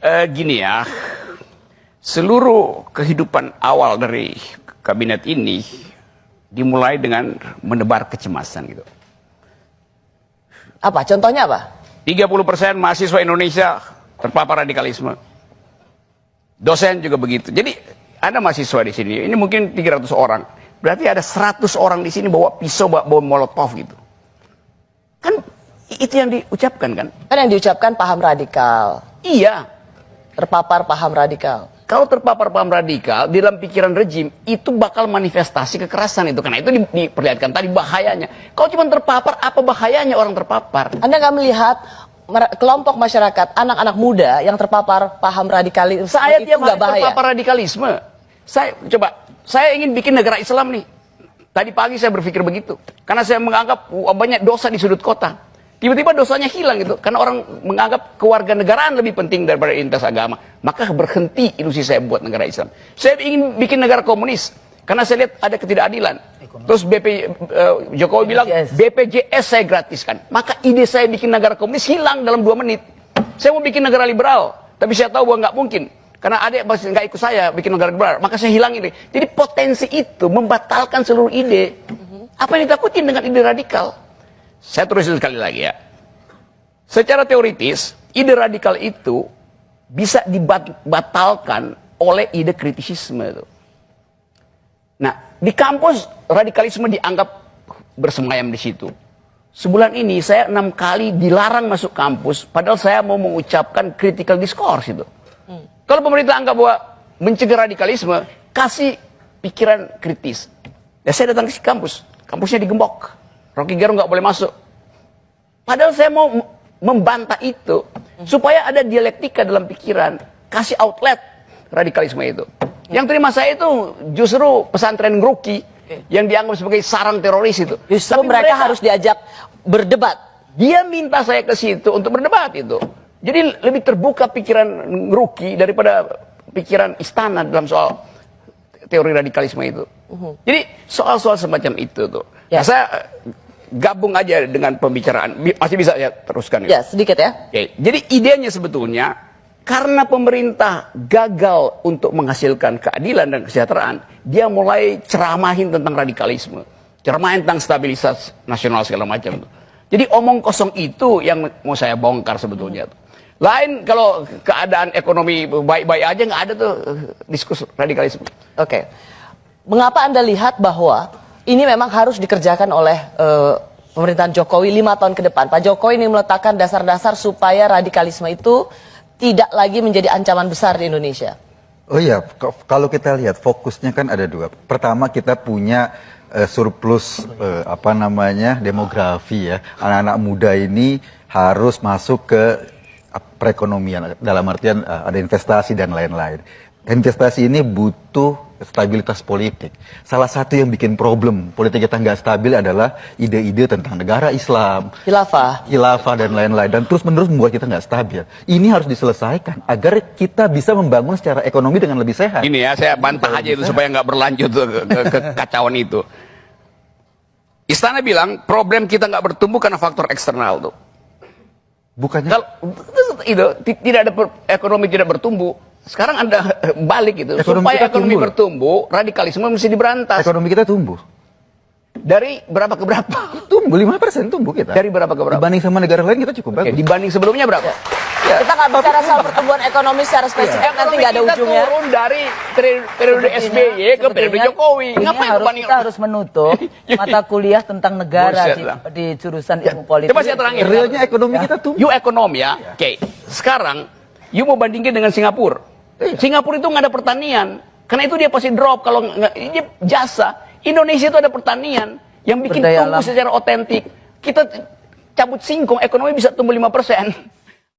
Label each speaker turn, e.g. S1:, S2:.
S1: Gini ya, seluruh kehidupan awal dari kabinet ini dimulai dengan menebar kecemasan gitu.
S2: Apa? Contohnya apa?
S1: 30% mahasiswa Indonesia terpapar radikalisme. Dosen juga begitu. Jadi ada mahasiswa di sini, ini mungkin 300 orang. Berarti ada 100 orang di sini bawa pisau, bawa bom molotov gitu. Kan itu yang diucapkan kan?
S2: Kan yang diucapkan paham radikal.
S1: Iya.
S2: Terpapar paham radikal.
S1: Kalau terpapar paham radikal di dalam pikiran rejim itu bakal manifestasi kekerasan itu, karena itu diperlihatkan tadi bahayanya. Kalau cuma terpapar, apa bahayanya orang terpapar?
S2: Anda nggak melihat kelompok masyarakat anak-anak muda yang terpapar paham radikalisme?
S1: Saya
S2: itu
S1: tiap
S2: nggak
S1: hari
S2: bahaya?
S1: terpapar radikalisme. Saya ingin bikin negara Islam nih. Tadi pagi saya berpikir begitu, karena saya menganggap banyak dosa di sudut kota. Tiba-tiba dosanya hilang gitu, karena orang menganggap kewarganegaraan lebih penting daripada identitas agama. Maka berhenti ilusi saya buat negara Islam. Saya ingin bikin negara komunis, karena saya lihat ada ketidakadilan. Terus Jokowi bilang BPJS saya gratiskan. Maka ide saya bikin negara komunis hilang dalam 2 menit. Saya mau bikin negara liberal, tapi saya tahu bahwa nggak mungkin. Karena adik masih nggak ikut saya bikin negara liberal, maka saya hilang ini. Jadi potensi itu membatalkan seluruh ide. Apa yang ditakutin dengan ide radikal? Saya terusin sekali lagi ya. Secara teoritis, ide radikal itu bisa dibatalkan oleh ide kritisisme itu. Nah, di kampus radikalisme dianggap bersemayam di situ. Sebulan ini saya 6 kali dilarang masuk kampus, padahal saya mau mengucapkan critical discourse itu. Kalau pemerintah anggap bahwa mencegah radikalisme, kasih pikiran kritis. Ya saya datang ke kampus, kampusnya digembok. Rocky Gerung nggak boleh masuk. Padahal saya mau membantah itu supaya ada dialektika dalam pikiran, kasih outlet radikalisme itu. Yang terima saya itu justru pesantren Ngeruki yang dianggap sebagai sarang teroris itu.
S2: Justru
S1: Tapi
S2: mereka harus diajak berdebat.
S1: Dia minta saya ke situ untuk berdebat itu. Jadi lebih terbuka pikiran Ngeruki daripada pikiran istana dalam soal teori radikalisme itu. Jadi soal-soal semacam itu tuh.
S2: Ya.
S1: Nah, saya gabung aja dengan pembicaraan. Masih bisa ya teruskan
S2: Ya, sedikit ya.
S1: Oke. Jadi idenya sebetulnya karena pemerintah gagal untuk menghasilkan keadilan dan kesejahteraan, dia mulai ceramahin tentang radikalisme, ceramahin tentang stabilitas nasional segala macam. Jadi omong kosong itu yang mau saya bongkar sebetulnya. Lain kalau keadaan ekonomi baik-baik aja nggak ada tuh diskus radikalisme.
S2: Oke. Mengapa Anda lihat bahwa ini memang harus dikerjakan oleh pemerintahan Jokowi 5 tahun ke depan? Pak Jokowi ini meletakkan dasar-dasar supaya radikalisme itu tidak lagi menjadi ancaman besar di Indonesia.
S3: Oh iya, kalau kita lihat fokusnya kan ada 2. Pertama, kita punya surplus demografi ya. Anak-anak muda ini harus masuk ke perekonomian, dalam artian ada investasi dan lain-lain. Investasi ini butuh stabilitas politik. Salah satu yang bikin problem politik kita nggak stabil adalah ide-ide tentang negara Islam, khilafah dan lain-lain, dan terus-menerus membuat kita nggak stabil. Ini harus diselesaikan agar kita bisa membangun secara ekonomi dengan lebih sehat.
S1: Ini ya, saya bantah aja itu supaya nggak berlanjut ke kekacauan itu. Istana bilang problem kita nggak bertumbuh karena faktor eksternal tuh.
S3: Bukannya
S1: Kalau itu tidak ada ekonomi tidak bertumbuh. Sekarang Anda balik gitu. Supaya ekonomi bertumbuh, radikalisme mesti diberantas.
S3: Ekonomi kita tumbuh.
S1: Dari berapa ke berapa?
S3: Tumbuh 5% tumbuh kita.
S1: Dari berapa ke berapa?
S3: Dibanding sama negara lain kita cukup bagus.
S1: Dibanding sebelumnya berapa?
S2: Ya. Kita nggak bicara soal pertumbuhan ekonomi secara spesifik, nanti nggak ada ujungnya.
S1: Kita turun dari periode SBY ke periode Jokowi.
S4: Ngapain kita harus menutup mata kuliah tentang negara di jurusan ilmu politik?
S1: Coba saya terangin.
S3: Realnya ekonomi kita tumbuh.
S1: You ekonomi ya. Oke. Sekarang you mau bandingin dengan Singapura. Singapura itu nggak ada pertanian. Karena itu dia pasti drop kalau ini jasa. Indonesia itu ada pertanian yang bikin tumbuh secara otentik. Kita cabut singkong, ekonomi bisa tumbuh 5%.